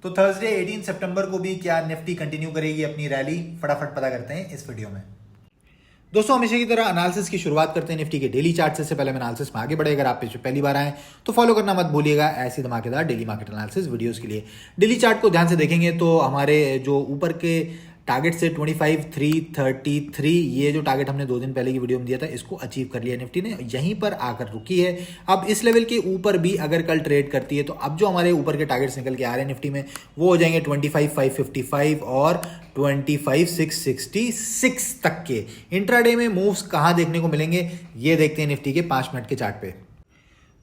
तो थर्सडे 18 सितंबर को भी क्या निफ्टी कंटिन्यू करेगी अपनी रैली, फटाफट पता करते हैं इस वीडियो में। दोस्तों हमेशा की तरह एनालिसिस की शुरुआत करते हैं निफ्टी के डेली चार्ट से पहले मैं एनालिसिस में आगे बढ़े। अगर आप पे पहली बार आए तो फॉलो करना मत भूलिएगा ऐसी धमाकेदार डेली मार्केट एनालिसिस वीडियोस के लिए। डेली चार्ट को ध्यान से देखेंगे तो हमारे जो ऊपर के टारगेट से 25,333 ये जो टारगेट हमने 2 दिन पहले की वीडियो में दिया था इसको अचीव कर लिया निफ्टी ने, यहीं पर आकर रुकी है। अब इस लेवल के ऊपर भी अगर कल ट्रेड करती है तो अब जो हमारे ऊपर के टारगेट्स निकल के आ रहे हैं निफ्टी में वो हो जाएंगे 25,555 और 25,666 तक के। इंट्राडे में मूव्स कहां देखने को मिलेंगे ये देखते हैं निफ्टी के 5 मिनट के चार्ट पे।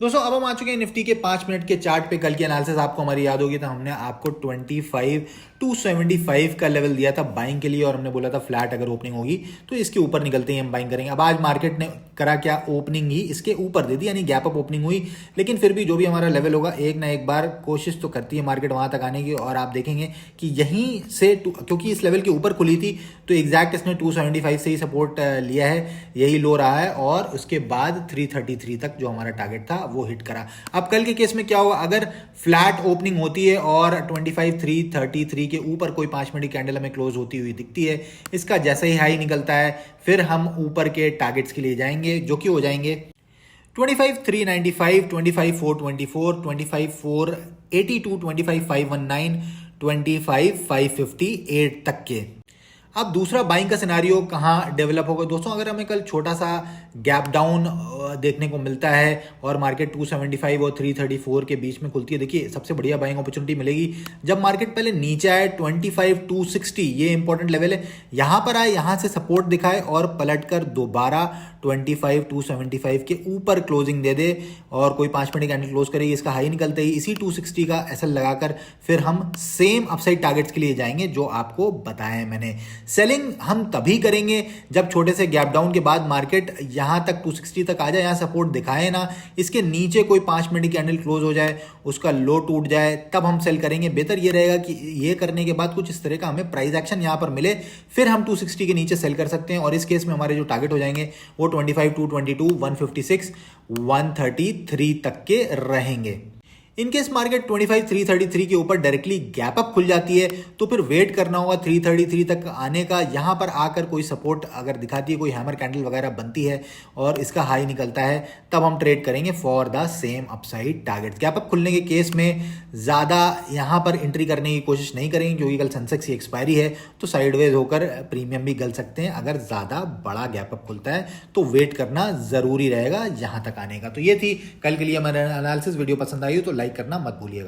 दोस्तों अब हम आ चुके हैं निफ्टी के 5 मिनट के चार्ट पे। कल की एनालिसिस आपको हमारी याद होगी तो हमने आपको 25,275 का लेवल दिया था बाइंग के लिए और हमने बोला था फ्लैट अगर ओपनिंग होगी तो इसके ऊपर निकलते ही हम बाइंग करेंगे। अब आज मार्केट ने करा क्या, ओपनिंग ही इसके ऊपर दे दी, यानी गैप अप ओपनिंग हुई। लेकिन फिर भी जो भी हमारा लेवल होगा एक ना एक बार कोशिश तो करती है मार्केट वहां तक आने की, और आप देखेंगे कि यहीं से क्योंकि इस लेवल के ऊपर खुली थी तो एग्जैक्ट इसने 275 से ही सपोर्ट लिया है, यही लो रहा है और उसके बाद 333 तक जो हमारा टारगेट था वो हिट करा। अब कल के केस में क्या होगा, अगर फ्लैट ओपनिंग होती है और 25,333 के ऊपर कोई 5 मिनट की कैंडल हमें क्लोज होती हुई दिखती है, इसका जैसे ही हाई निकलता है फिर हम ऊपर के टारगेट्स के लिए जाएंगे जो कि हो जाएंगे 25,395, 25,424, 25,482, 25,519, 25,558 तक के। अब दूसरा बाइंग का सिनारियो कहाँ डेवलप होगा दोस्तों, अगर हमें कल छोटा सा गैप डाउन देखने को मिलता है और मार्केट 275 और 334 के बीच में खुलती है, देखिए सबसे बढ़िया बाइंग अपॉर्चुनिटी मिलेगी जब मार्केट पहले नीचे आए 25,260, ये इंपॉर्टेंट लेवल है, यहां पर आए, यहां से सपोर्ट दिखाए और पलटकर दोबारा 25,275 के ऊपर क्लोजिंग दे दे और कोई 5 मिनट कैंडल क्लोज करेगी, इसका हाई निकलते ही इसी 260 का एसएल लगाकर फिर हम सेम अपसाइड टारगेट्स के लिए जाएंगे जो आपको बताया मैंने। सेलिंग हम तभी करेंगे जब छोटे से गैप डाउन के बाद मार्केट यहां तक 260 तक आ जाए, यहां सपोर्ट दिखाए ना, इसके नीचे कोई 5 मिनट की कैंडल क्लोज हो जाए, उसका लो टूट जाए, तब हम सेल करेंगे। बेहतर ये रहेगा कि ये करने के बाद कुछ इस तरह का हमें प्राइस एक्शन यहां पर मिले, फिर हम 260 के नीचे सेल कर सकते हैं और इस केस में हमारे जो टारगेट हो जाएंगे वो 25,222, 156, 133 तक के रहेंगे। इनकेस मार्केट 25,333 के ऊपर डायरेक्टली गैप अप खुल जाती है तो फिर वेट करना होगा 333 तक आने का। यहां पर आकर कोई सपोर्ट अगर दिखाती है, कोई हैमर कैंडल वगैरह बनती है और इसका हाई निकलता है, तब हम ट्रेड करेंगे for the same upside target. Gap up खुलने के केस में ज्यादा यहां पर एंट्री करने की कोशिश नहीं करेंगे क्योंकि कल सेंसेक्स की एक्सपायरी है तो साइडवेज होकर प्रीमियम भी गल सकते हैं। अगर ज्यादा बड़ा गैप अप खुलता है तो वेट करना जरूरी रहेगा यहां तक आने का। तो ये थी कल के लिए हमारा एनालिसिस। वीडियो पसंद आई हो तो लाइक करना मत भूलिएगा।